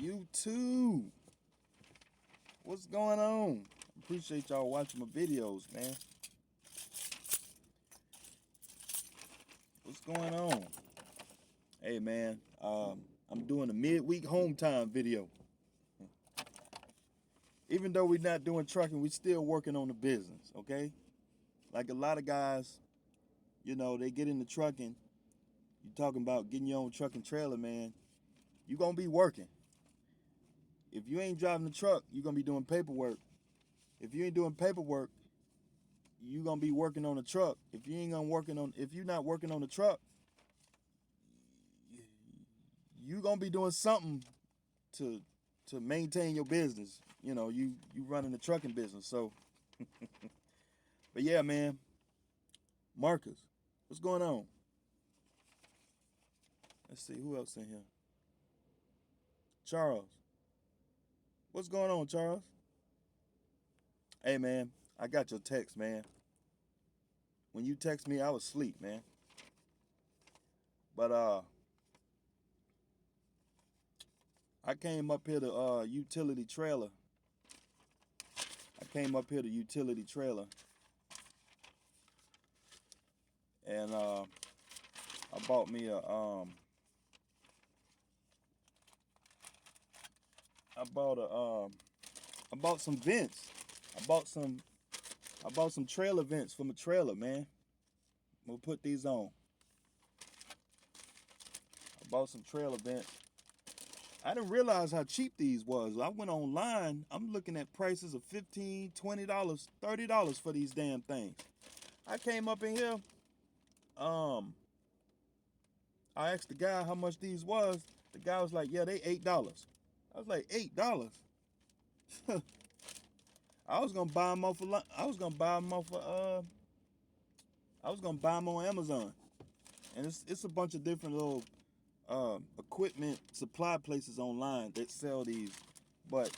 YouTube? What's going on? Appreciate y'all watching my videos, man. What's going on? Hey, man. I'm doing a midweek home time video. Even though we're not doing trucking, we're still working on the business, okay? Like a lot of guys, they get into trucking. You talking about getting your own truck and trailer, man. You gonna be working. If you ain't driving the truck, you're gonna be doing paperwork. If you ain't doing paperwork, you gonna be working on the truck. If you're not working on the truck, you gonna be doing something to maintain your business. You running the trucking business. So, but yeah, man. Marcus, what's going on? Let's see who else in here. Charles, what's going on, Charles? Hey, man, I got your text, man. When you text me, I was asleep, man. But I came up here to utility trailer. And I bought me a I bought some vents. I bought some trailer vents from a trailer, man. I'm gonna put these on. I bought some trailer vents. I didn't realize how cheap these was. I went online. I'm looking at prices of $15, $20, $30 for these damn things. I came up in here. I asked the guy how much these was. The guy was like, "Yeah, they $8." I was like, $8. I was gonna buy them off of. I was gonna buy them off of. I was gonna buy them on Amazon, and it's a bunch of different little equipment supply places online that sell these. But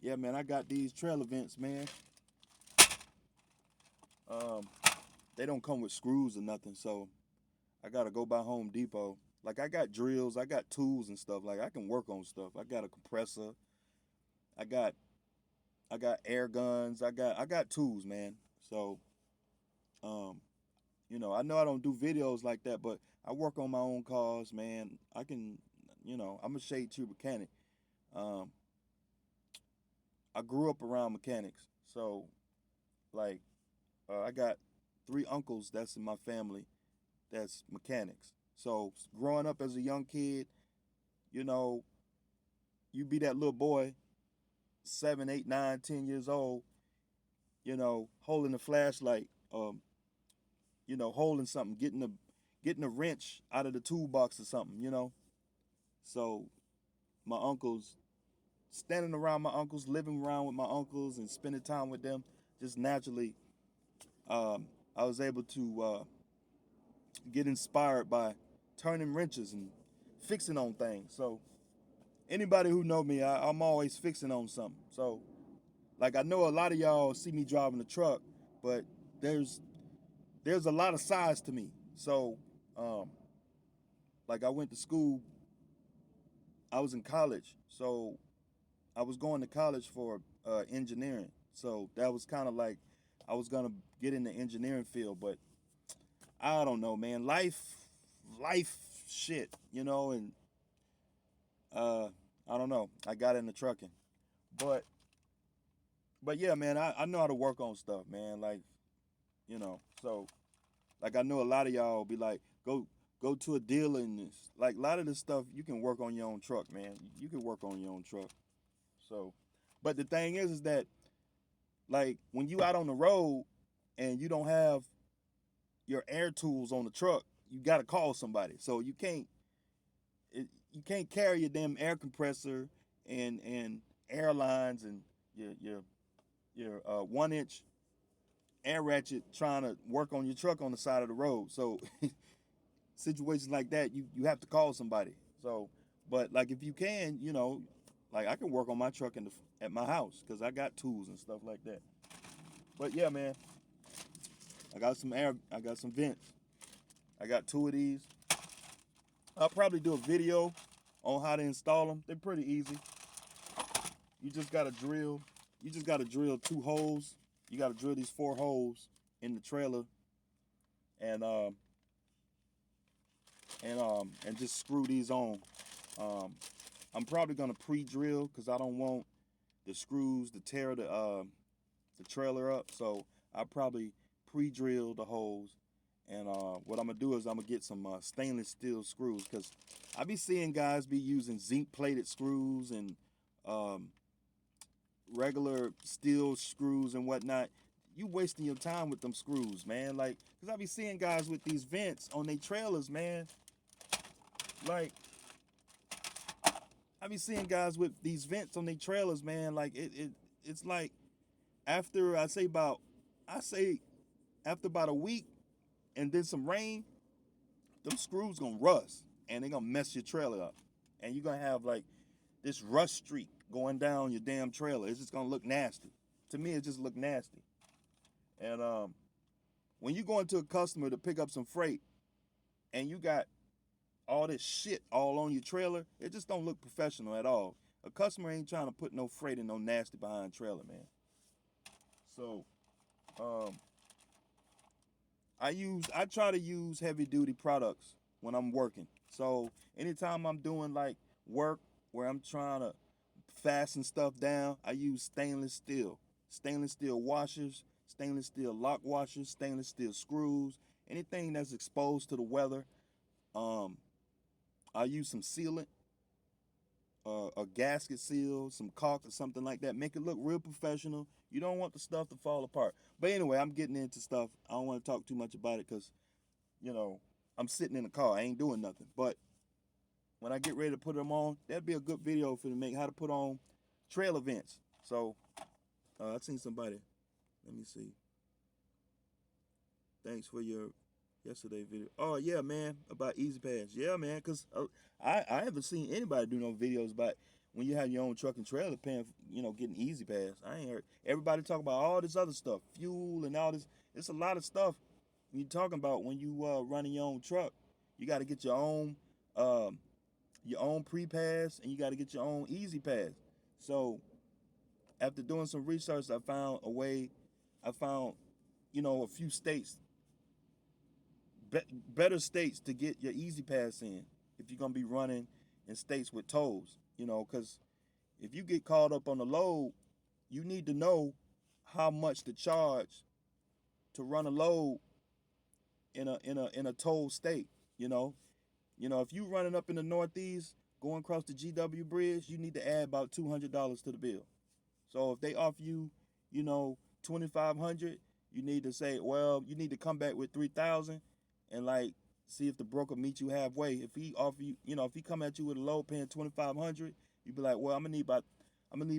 yeah, man, I got these trailer vents, man. Um, they don't come with screws or nothing, so I gotta go by Home Depot. Like I got drills, I got tools and stuff. Like I can work on stuff. I got a compressor. I got air guns. I got tools, man. So um, I know I don't do videos like that, but I work on my own cars, man. I can, I'm a shade tree mechanic. Um, I grew up around mechanics, so like I got three uncles that's in my family that's mechanics. So growing up as a young kid, you know, you be that little boy, 7, 8, 9, 10 years old, holding a flashlight, holding something, getting a wrench out of the toolbox or something. So my uncles, standing around my uncles, living around with my uncles and spending time with them, just naturally, I was able to get inspired by turning wrenches and fixing on things. So anybody who know me, I'm always fixing on something. So like I know a lot of y'all see me driving a truck, but there's a lot of sides to me. So um, like I went to school, I was in college, so I was going to college for engineering. So that was kind of like I was gonna get in the engineering field, but I don't know, man. Life, shit, and uh, I don't know. I got into trucking, but yeah, man. I know how to work on stuff, man. Like so like I know a lot of y'all be like, go to a dealer and this. Like a lot of this stuff you can work on your own truck, man. You can work on your own truck. So, but the thing is that like when you out on the road and you don't have your air tools on the truck, you got to call somebody. So you can't carry your damn air compressor and air lines and your 1-inch air ratchet trying to work on your truck on the side of the road. So situations like that, you have to call somebody. So, but like if you can, like I can work on my truck at my house because I got tools and stuff like that. But yeah, man, I got some vents. I got two of these. I'll probably do a video on how to install them. They're pretty easy. you just gotta drill. You just gotta drill 2 holes. You gotta drill these 4 holes in the trailer, and and just screw these on. I'm probably gonna pre-drill because I don't want the screws to tear the trailer up. So I probably pre-drill the holes, and what I'm gonna do is I'm gonna get some stainless steel screws because I be seeing guys be using zinc-plated screws and regular steel screws and whatnot. You wasting your time with them screws, man. Like, cause I be seeing guys with these vents on their trailers, man. Like, I be seeing guys with these vents on their trailers, man. Like, it's like after I say after about a week and then some rain, them screws gonna rust and they gonna mess your trailer up, and you're gonna have like this rust streak going down your damn trailer. It's just gonna look nasty. To me, it just look nasty. And when you go into a customer to pick up some freight and you got all this shit all on your trailer, it just don't look professional at all. A customer ain't trying to put no freight in no nasty behind trailer, man. So I try to use heavy duty products when I'm working. So anytime I'm doing like work where I'm trying to fasten stuff down, I use stainless steel washers, stainless steel lock washers, stainless steel screws, anything that's exposed to the weather. Um, I use some sealant, a gasket seal, some caulk or something like that. Make it look real professional. You don't want the stuff to fall apart. But anyway, I'm getting into stuff. I don't want to talk too much about it because, I'm sitting in the car. I ain't doing nothing. But when I get ready to put them on, that'd be a good video for to make how to put on trail events. So I seen somebody. Let me see. Thanks for your yesterday video. Oh yeah, man, about Easy Pass. Yeah, man, cause I haven't seen anybody do no videos about when you have your own truck and trailer paying, getting Easy Pass. I ain't heard everybody talk about all this other stuff, fuel and all this. It's a lot of stuff you talking about when you running your own truck. You got to get your own pre-pass, and you got to get your own Easy Pass. So after doing some research, I found a way. I found, a few states, better states to get your Easy Pass in if you're gonna be running in states with tolls. Because if you get caught up on the load, you need to know how much to charge to run a load in a toll state. If you running up in the Northeast, going across the GW Bridge, you need to add about $200 to the bill. So if they offer you, 2,500, you need to say, well, you need to come back with 3,000, and like see if the broker meets you halfway. If he offer you, if he come at you with a load paying 2,500, you be like, well, I'm gonna need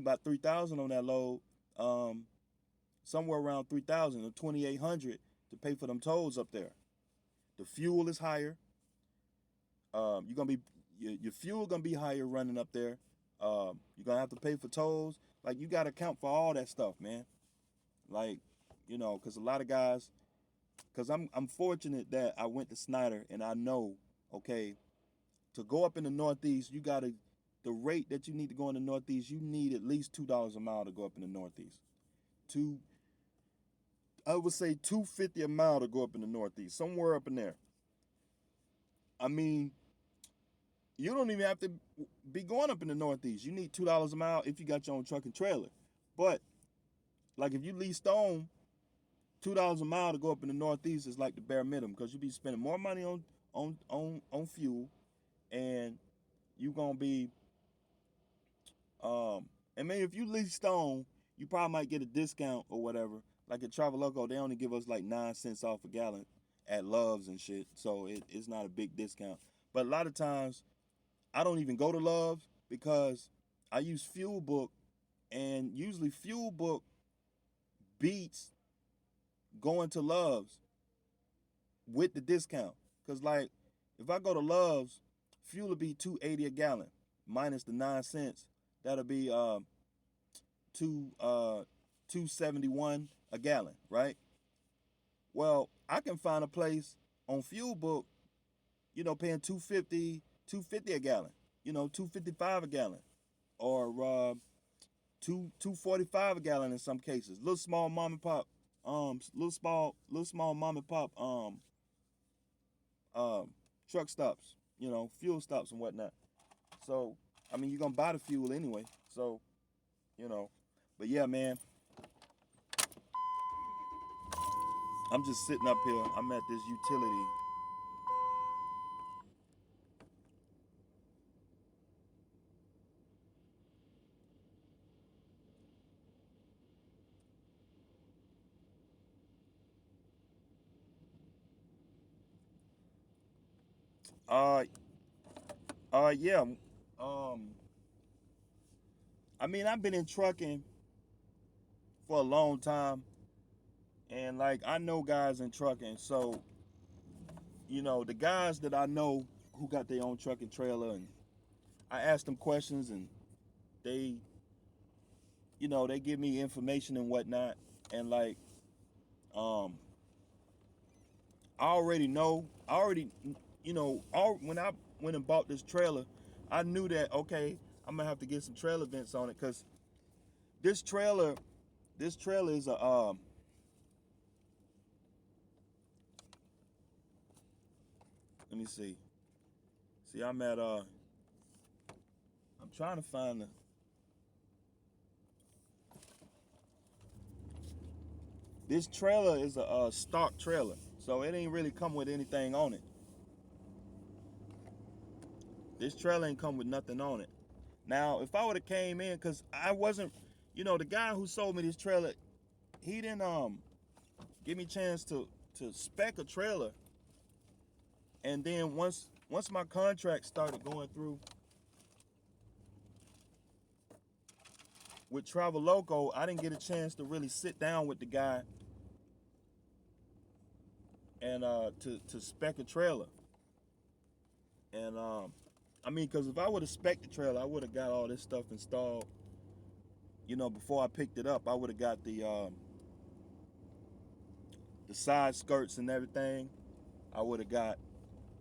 about 3,000 on that load, somewhere around 3,000 or 2,800 to pay for them tolls up there. The fuel is higher. You're gonna be your fuel gonna be higher running up there. You're gonna have to pay for tolls. Like, you gotta account for all that stuff, man. Like, because a lot of guys, because I'm fortunate that I went to Snyder, and I know, okay, to go up in the Northeast, the rate that you need to go in the Northeast, you need at least $2 a mile to go up in the Northeast. I would say $2.50 a mile to go up in the Northeast, somewhere up in there. I mean, you don't even have to be going up in the Northeast. You need $2 a mile if you got your own truck and trailer. But like if you lease Stone, $2 a mile to go up in the Northeast is like the bare minimum, because you be spending more money on fuel, and you gonna be and maybe if you lease Stone, you probably might get a discount or whatever. Like at Traveloco, they only give us like 9 cents off a gallon at Love's and shit, so it's not a big discount. But a lot of times I don't even go to Love's because I use Fuel Book, and usually Fuel Book beats going to Love's with the discount. Cause like if I go to Love's, fuel will be $2.80 a gallon minus the 9 cents. That'll be $2.71 a gallon, right? Well, I can find a place on Fuel Book, paying $2.50 a gallon, $2.55 a gallon, or two 45 a gallon in some cases. Little small mom and pop, little small mom and pop um truck stops, fuel stops and whatnot. So I mean, you're gonna buy the fuel anyway. So you know, but yeah, man, I'm just sitting up here. I'm at this utility. Uh, yeah. Um, I mean, I've been in trucking for a long time, and like I know guys in trucking. So the guys that I know who got their own trucking trailer, and I ask them questions, and they, they give me information and whatnot, and like, um, I already know. I already, when I went and bought this trailer, I knew that okay, I'm gonna have to get some trailer vents on it because this trailer, this trailer is a let me see. See, I'm trying to find the. This trailer is a stock trailer, so it ain't really come with anything on it. This trailer ain't come with nothing on it. Now, if I would have came in, cause I wasn't, the guy who sold me this trailer, he didn't give me a chance to spec a trailer, and then once my contract started going through with Travel Loco, I didn't get a chance to really sit down with the guy and to spec a trailer. And I mean, cause if I would have spec the trailer, I would have got all this stuff installed. Before I picked it up, I would have got the side skirts and everything. I would have got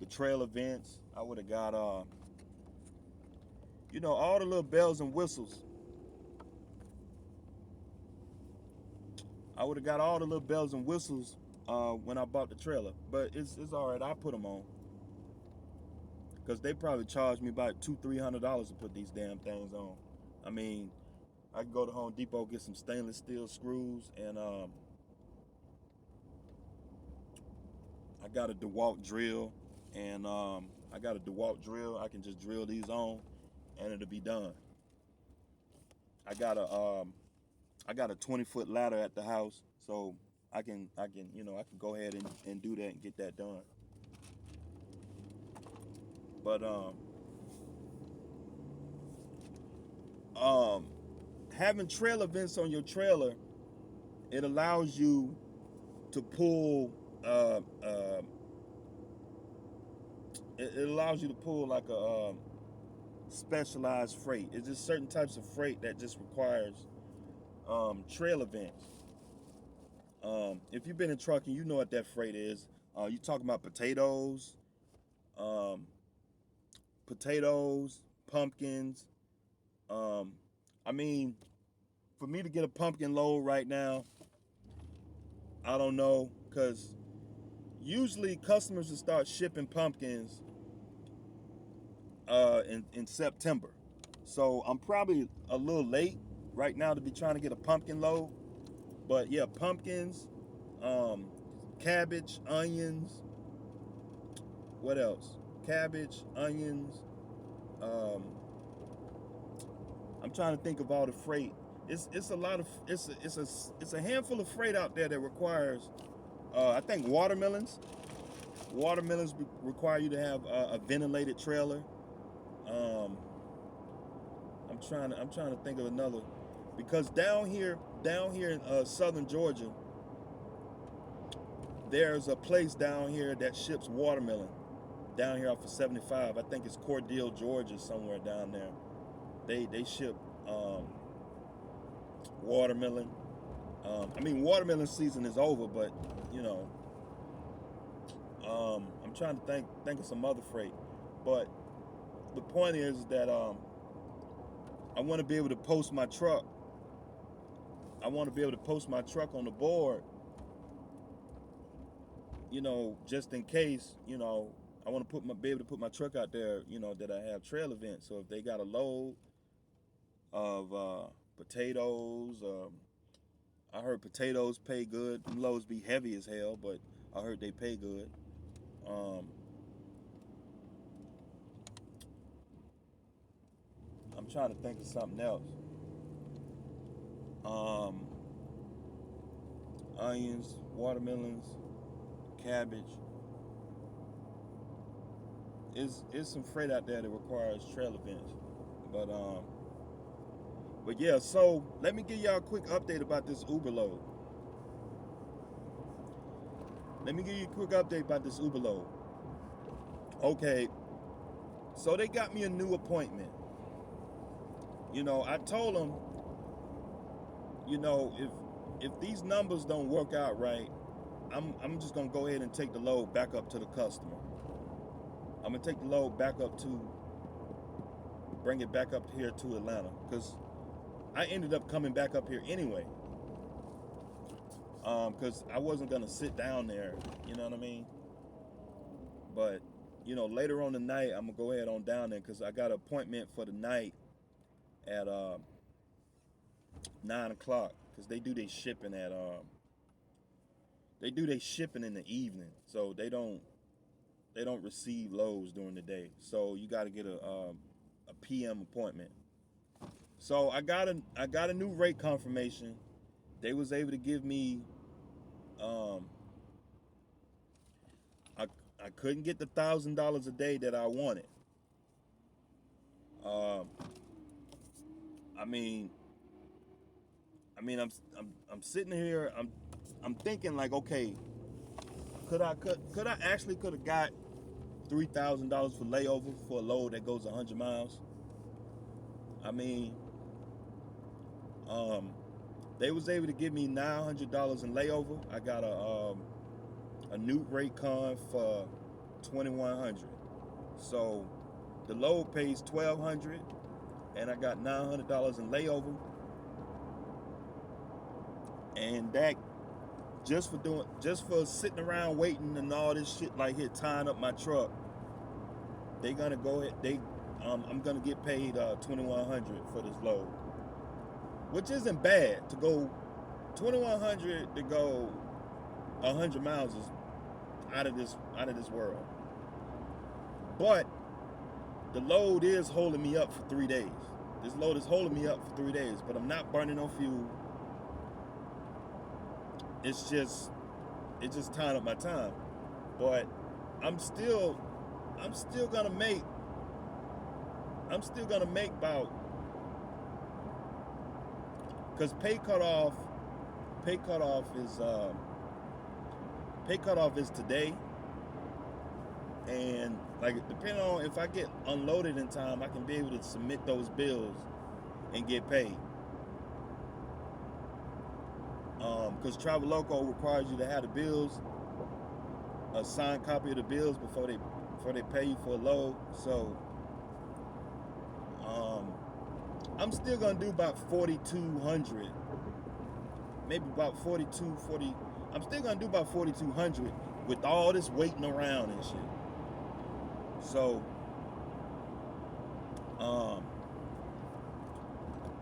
the trailer vents. I would have got all the little bells and whistles. I would have got all the little bells and whistles when I bought the trailer. But it's all right. I put them on because they probably charged me about $200-300 to put these damn things on. I mean, I can go to Home Depot, get some stainless steel screws, and I got a DeWalt drill, and I got a DeWalt drill. I can just drill these on, and it'll be done. I got a 20-foot ladder at the house, so I can go ahead and do that and get that done. But um, having trailer vents on your trailer, it allows you to pull. It allows you to pull like a specialized freight. It's just certain types of freight that just requires trailer vents. If you've been in trucking, you know what that freight is. You talking about um, potatoes, pumpkins. Um, I mean, for me to get a pumpkin load right now, I don't know, because usually customers will start shipping pumpkins in September. So I'm probably a little late right now to be trying to get a pumpkin load. But yeah, pumpkins, um, cabbage, onions. What else? Cabbage, onions. Um, I'm trying to think of all the freight. It's a lot of it's a handful of freight out there that requires. I think watermelons. Watermelons require you to have a ventilated trailer. Um, I'm trying to think of another, because down here in southern Georgia, there's a place down here that ships watermelon down here off of 75. I think it's Cordele, Georgia, somewhere down there. They ship watermelon. I mean, watermelon season is over, but you know, I'm trying to think of some other freight. But the point is that I want to be able to post my truck I want to be able to post my truck on the board, you know, just in case, you know, I want to be able to put my truck out there, you know, that I have trail events. So if they got a load of potatoes, I heard potatoes pay good. Them loads be heavy as hell, but I heard they pay good. Um, I'm trying to think of something else. Um, Onions, watermelons, cabbage. It's some freight out there that requires trail events, but yeah. So let me give y'all a quick update about this Uber load. Let me give you a quick update about this Uber load. Okay, so they got me a new appointment. You know, I told them, you know, if these numbers don't work out right, I'm just gonna go ahead and take the load back up to the customer. I'm gonna take the load back up to, bring it back up here to Atlanta, because I ended up coming back up here anyway. Because I wasn't gonna sit down there, you know what I mean? But you know, later on the night, I'm gonna go ahead on down there because I got an appointment for the night at 9 o'clock, because they do their shipping at they do their shipping in the evening, so they don't receive loads during the day. So you got to get a PM appointment. So I got a new rate confirmation. They was able to give me I couldn't get the $1,000 a day that I wanted. I mean I'm sitting here, I'm thinking like, okay, could I actually could have got $3,000 for layover for a load that goes 100 miles? I mean, they was able to give me $900 in layover. I got a new rate con for $2,100. So the load pays $1,200, and I got $900 in layover. And that just for sitting around waiting and all this shit like here tying up my truck. They gonna go ahead. I'm gonna get paid $2,100 for this load, which isn't bad. To go $2,100 to go 100 miles is out of this world. But the load is holding me up for 3 days. This load is holding me up for 3 days, but I'm not burning no fuel. It's just tying up my time. But I'm still gonna make about, because pay cutoff is today, and like depending on if I get unloaded in time, I can be able to submit those bills and get paid. Because Traveloka requires you to have the bills, a signed copy of the bills before they pay you for a load. So I'm still gonna do about 4,200, maybe about 40. I'm still gonna do about 4,200 with all this waiting around and shit. So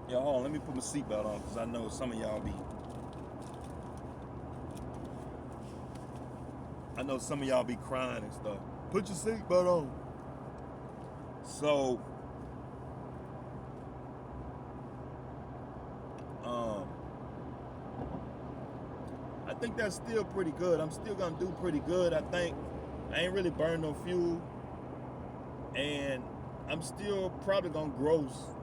yeah, hold on, let me put my seatbelt on, because I know some of y'all be crying and stuff. Put your seatbelt on. So I think that's still pretty good. I'm still gonna do pretty good. I think I ain't really burned no fuel, and I'm still probably gonna gross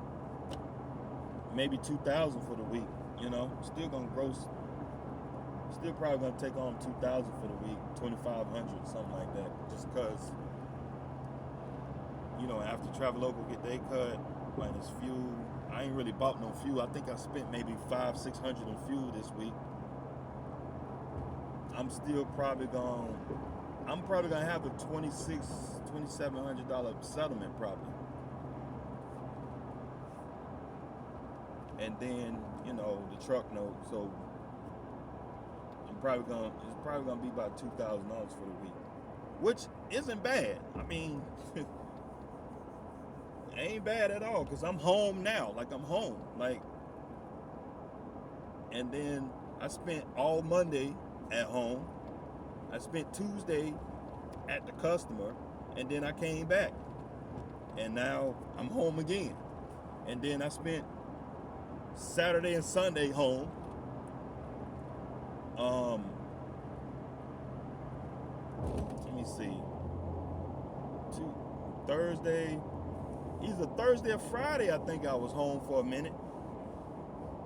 maybe 2,000 for the week. You know, still probably gonna take on 2,000 for the week, 2,500, something like that. Just cause, you know, after Traveloka get their cut, minus fuel, I ain't really bought no fuel. I think I spent maybe $500-600 in fuel this week. I'm probably gonna have a $2,700 settlement probably. And then, the truck note. So it's probably gonna be about $2,000 for the week, which isn't bad. I mean, it ain't bad at all because I'm home now. Like I'm home. Like, and then I spent all Monday at home. I spent Tuesday at the customer, and then I came back, and now I'm home again. And then I spent Saturday and Sunday home. Let me see. Thursday, either Thursday or Friday, I think I was home for a minute.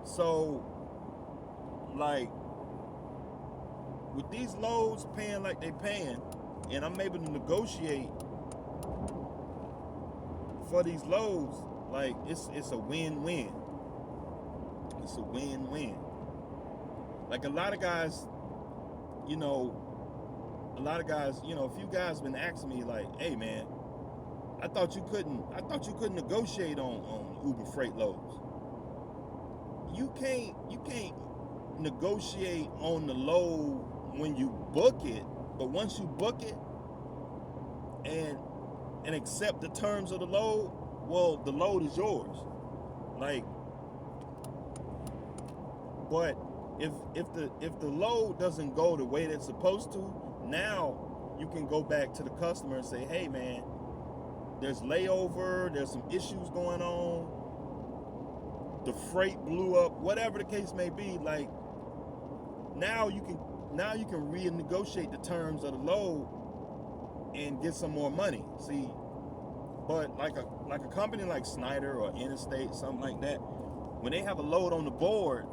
So, like, with these loads paying like they paying, and I'm able to negotiate for these loads, like it's a win-win. It's a win-win. Like a lot of guys, a few guys been asking me like, hey man, I thought you couldn't negotiate on Uber freight loads. You can't negotiate on the load when you book it, but once you book it and accept the terms of the load, well, the load is yours. Like, but if the load doesn't go the way that's supposed to, now you can go back to the customer and say, hey man, there's layover, there's some issues going on, the freight blew up, whatever the case may be. Like, now you can renegotiate the terms of the load and get some more money. See, but like a company like Snyder or Interstate, something like that, when they have a load on the board,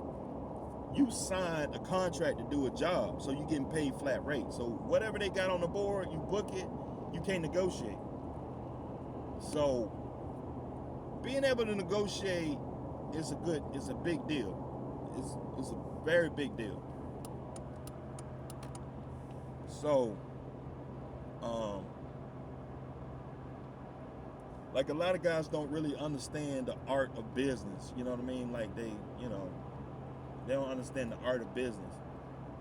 you sign a contract to do a job, so you're getting paid flat rate. So whatever they got on the board, you book it, you can't negotiate. So being able to negotiate is a big deal. It's a very big deal. So, like a lot of guys don't really understand the art of business. You know what I mean? Like they don't understand the art of business.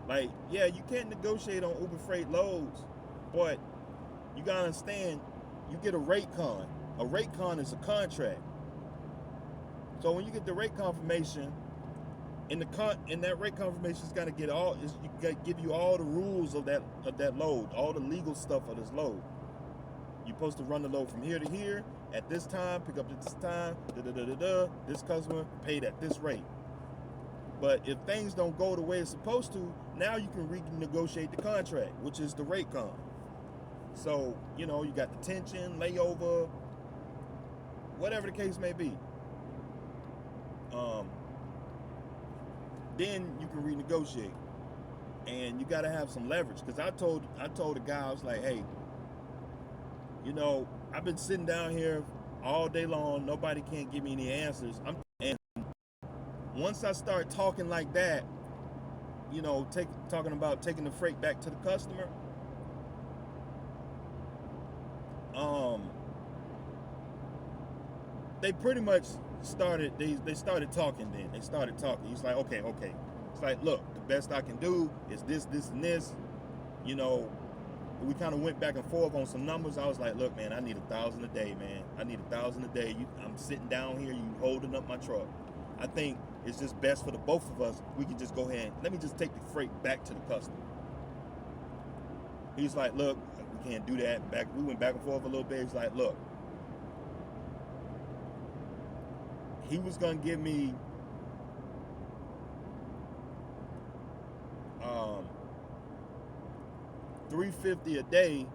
Like, yeah, you can't negotiate on Uber Freight loads, but you gotta understand, you get a rate con. A rate con is a contract. So when you get the rate confirmation, in that rate confirmation is gonna give you all the rules of that load, all the legal stuff of this load. You're supposed to run the load from here to here at this time, pick up at this time, this customer paid at this rate. But if things don't go the way it's supposed to, now you can renegotiate the contract, which is the rate con. So, you got the tension, layover, whatever the case may be. Then you can renegotiate, and you got to have some leverage. Because I told the guy, I was like, hey, I've been sitting down here all day long. Nobody can't give me any answers. And once I start talking like that, talking about taking the freight back to the customer, they pretty much started. They started talking. Then they started talking. He's like, okay. It's like, look, the best I can do is this, and this. We kind of went back and forth on some numbers. I was like, look, man, I need 1,000 a day, man. I need 1,000 a day. I'm sitting down here, you holding up my truck. I think it's just best for the both of us. We can just go ahead and let me just take the freight back to the customer. He's like, look, we can't do that. We went back and forth a little bit. He's like, look, he was gonna give me $350 a day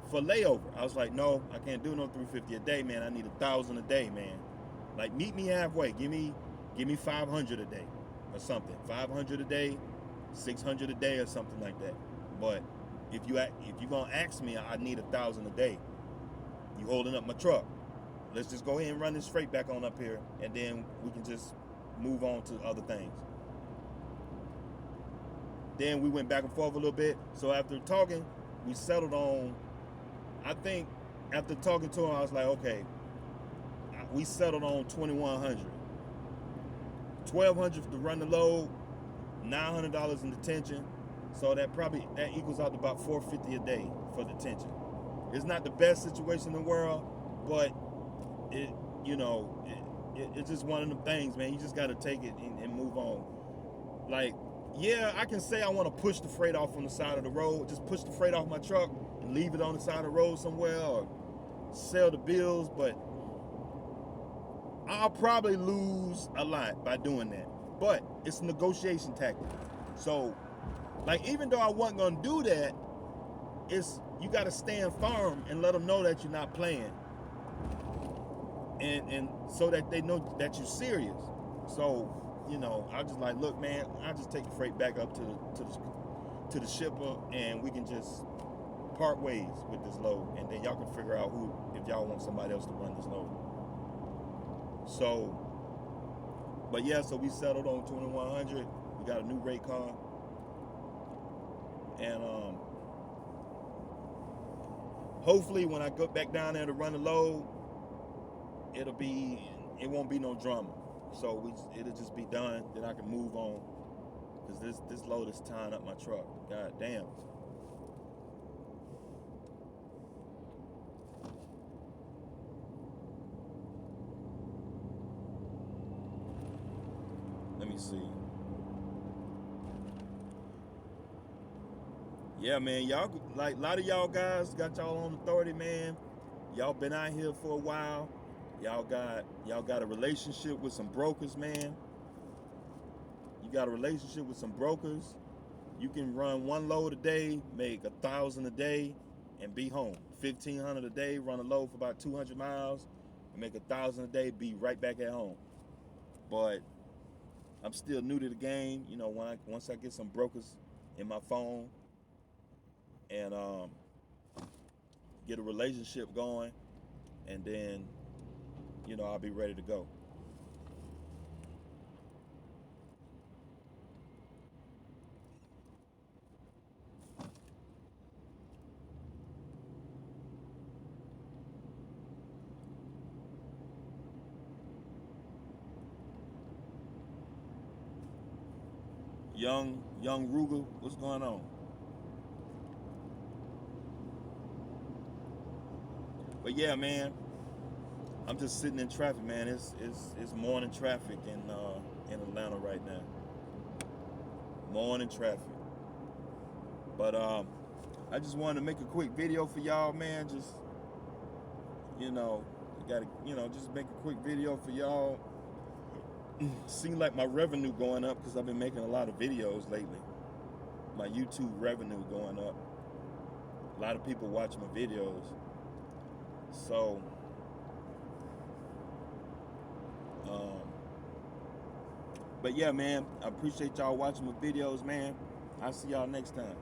for layover. I was like, no, I can't do no $350 a day, man. I need 1,000 a day, man. Like, meet me halfway. Give me 500 a day or something. 500 a day, 600 a day or something like that. But if you gonna ask me, I need 1,000 a day. You holding up my truck. Let's just go ahead and run this freight back on up here, and then we can just move on to other things. Then we went back and forth a little bit. So after talking, we settled on, I think after talking to him, I was like, okay, we settled on 2,100. $1,200 to run the load, $900 in detention. So that equals out to about $450 a day for detention. It's not the best situation in the world, but it it's just one of them things, man. You just got to take it and move on. Like, yeah, I can say I want to push the freight off on the side of the road, just push the freight off my truck and leave it on the side of the road somewhere, or sell the bills, but I'll probably lose a lot by doing that. But it's a negotiation tactic. So, like, even though I wasn't gonna do that, you got to stand firm and let them know that you're not playing, and so that they know that you're serious. So, I just like, look, man, I just take the freight back up to the shipper, and we can just part ways with this load, and then y'all can figure out if y'all want somebody else to run this load. So, but yeah, so we settled on 2,100. We got a new rate card, and hopefully when I go back down there to run the load, it won't be no drama. So it'll just be done. Then I can move on, because this load is tying up my truck. God damn. Let me see. Yeah, man, y'all, like, a lot of y'all guys got y'all own authority, man. Y'all been out here for a while. Y'all got a relationship with some brokers, man. You got a relationship with some brokers. You can run one load a day, make 1,000 a day, and be home. 1,500 a day, run a load for about 200 miles, and make 1,000 a day, be right back at home. But I'm still new to the game. Once I get some brokers in my phone and get a relationship going, and then I'll be ready to go. Young Ruger, what's going on? But yeah, man, I'm just sitting in traffic, man. It's morning traffic in Atlanta right now. Morning traffic. But I just wanted to make a quick video for y'all, man. Just gotta just make a quick video for y'all. Seems like my revenue going up because I've been making a lot of videos lately. My YouTube revenue going up. A lot of people watch my videos. So but yeah, man, I appreciate y'all watching my videos, man. I'll see y'all next time.